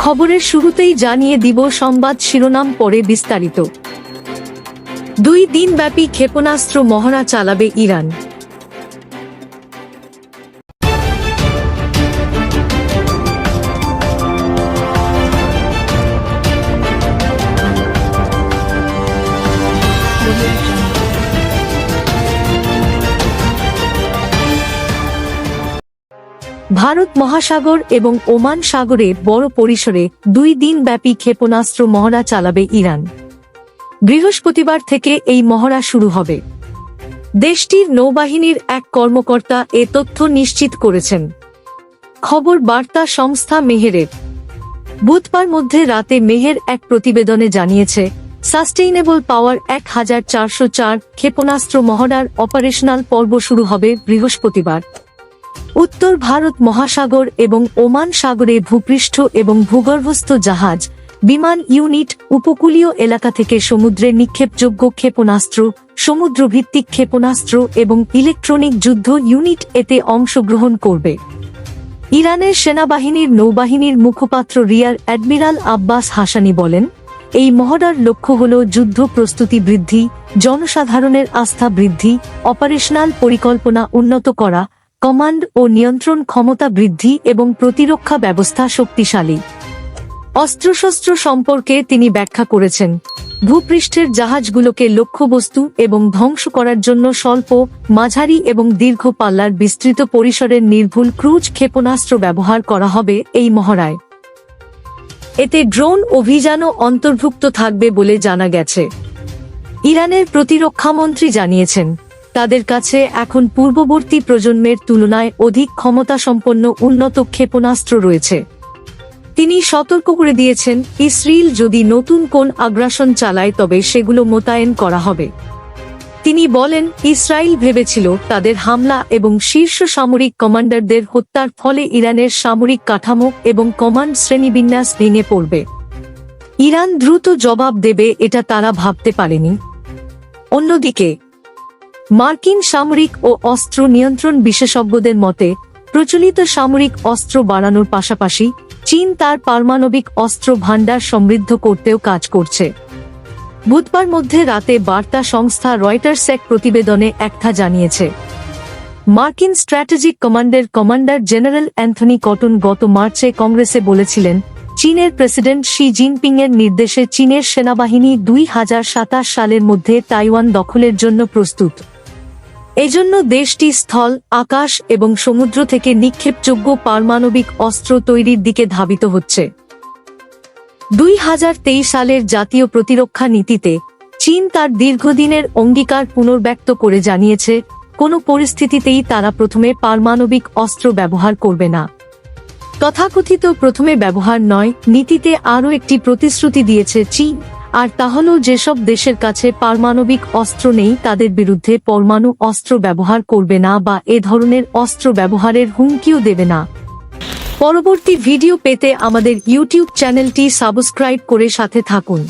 খবরের শুরুতেই জানিয়ে দিব সংবাদ শিরোনাম, পরে বিস্তারিত। 2 দিনব্যাপী ক্ষেপণাস্ত্র মহড়া চালাবে ইরান। ভারত মহাসাগর এবং ওমান সাগরে বড় পরিসরে 2 দিনব্যাপী ক্ষেপণাস্ত্র মহড়া চালাবে ইরান। বৃহস্পতিবার থেকে এই মহড়া শুরু হবে। দেশটির নৌবাহিনীর এক কর্মকর্তা এ তথ্য নিশ্চিত করেছেন। খবর বার্তা সংস্থা মেহেরের। বুধবার মধ্যে রাতে মেহের এক প্রতিবেদনে জানিয়েছে, সাস্টেইনেবল পাওয়ার 1404 ক্ষেপণাস্ত্র মহড়ার অপারেশনাল পর্ব শুরু হবে বৃহস্পতিবার। উত্তর ভারত মহাসাগর এবং ওমান সাগরে ভূপৃষ্ঠ এবং ভূগর্ভস্থ জাহাজ, বিমান ইউনিট, উপকূলীয় এলাকা থেকে সমুদ্রে নিক্ষেপযোগ্য ক্ষেপণাস্ত্র, সমুদ্রভিত্তিক ক্ষেপণাস্ত্র এবং ইলেকট্রনিক যুদ্ধ ইউনিট এতে অংশগ্রহণ করবে। ইরানের সেনাবাহিনীর নৌবাহিনীর মুখপাত্র রিয়ার অ্যাডমিরাল আব্বাস হাসানি বলেন, এই মহড়ার লক্ষ্য হল যুদ্ধ প্রস্তুতি বৃদ্ধি, জনসাধারণের আস্থা বৃদ্ধি, অপারেশনাল পরিকল্পনা উন্নত করা, কমান্ড ও নিয়ন্ত্রণ ক্ষমতা বৃদ্ধি এবং প্রতিরক্ষা ব্যবস্থা শক্তিশালী। অস্ত্রশস্ত্র সম্পর্কে তিনি ব্যাখ্যা করেছেন, ভূপৃষ্ঠের জাহাজগুলোকে লক্ষ্যবস্তু এবং ধ্বংস করার জন্য স্বল্প, মাঝারি এবং দীর্ঘ পাল্লার বিস্তৃত পরিসরের নির্ভুল ক্রুজ ক্ষেপণাস্ত্র ব্যবহার করা হবে এই মহড়ায়। এতে ড্রোন অভিযানও অন্তর্ভুক্ত থাকবে বলে জানা গেছে। ইরানের প্রতিরক্ষামন্ত্রী জানিয়েছেন, তাদের কাছে এখন পূর্ববর্তী প্রজন্মের তুলনায় অধিক ক্ষমতাসম্পন্ন উন্নত ক্ষেপণাস্ত্র রয়েছে। তিনি সতর্ক করে দিয়েছেন, ইসরায়েল যদি নতুন কোন আগ্রাসন চালায় তবে সেগুলো মোতায়েন করা হবে। তিনি বলেন, ইসরায়েল ভেবেছিল তাদের হামলা এবং শীর্ষ সামরিক কমান্ডারদের হত্যার ফলে ইরানের সামরিক কাঠামো এবং কমান্ড শ্রেণীবিন্যাস ভেঙে পড়বে। ইরান দ্রুত জবাব দেবে এটা তারা ভাবতে পারেনি। অন্যদিকে মার্কিন সামরিক ও অস্ত্র নিয়ন্ত্রণ বিশেষজ্ঞদের মতে, প্রচলিত সামরিক অস্ত্র বাড়ানোর পাশাপাশি চীন তার পারমাণবিক অস্ত্র ভান্ডার সমৃদ্ধ করতেও কাজ করছে। বুধবার মধ্যে রাতে বার্তা সংস্থা রয়টার্স এক প্রতিবেদনে একটা জানিয়েছে, মার্কিন স্ট্র্যাটেজিক কমান্ডের কমান্ডার জেনারেল অ্যান্থনি কটন গত মার্চে কংগ্রেসে বলেছিলেন, চীনের প্রেসিডেন্ট শি জিনপিং এর নির্দেশে চীনের সেনাবাহিনী 2027 সালের মধ্যে তাইওয়ান দখলের জন্য প্রস্তুত। এজন্য দেশটি স্থল, আকাশ এবং সমুদ্র থেকে নিক্ষেপযোগ্য পারমাণবিক অস্ত্র তৈরির দিকে ধাবিত হচ্ছে। 2023 সালের জাতীয় প্রতিরক্ষা নীতিতে চীন তার দীর্ঘদিনের অঙ্গীকার পুনর্ব্যক্ত করে জানিয়েছে, কোনো পরিস্থিতিতেই তারা প্রথমে পারমাণবিক অস্ত্র ব্যবহার করবে না। তথাকথিত প্রথমে ব্যবহার নয় নীতিতে আরও একটি প্রতিশ্রুতি দিয়েছে চীন, আর তা হল যেসব দেশের কাছে পারমাণবিক অস্ত্র নেই তাদের বিরুদ্ধে পরমাণু অস্ত্র ব্যবহার করবে না বা এ ধরনের অস্ত্র ব্যবহারের হুমকিও দেবে না। পরবর্তী ভিডিও পেতে আমাদের ইউটিউব চ্যানেলটি সাবস্ক্রাইব করে সাথে থাকুন।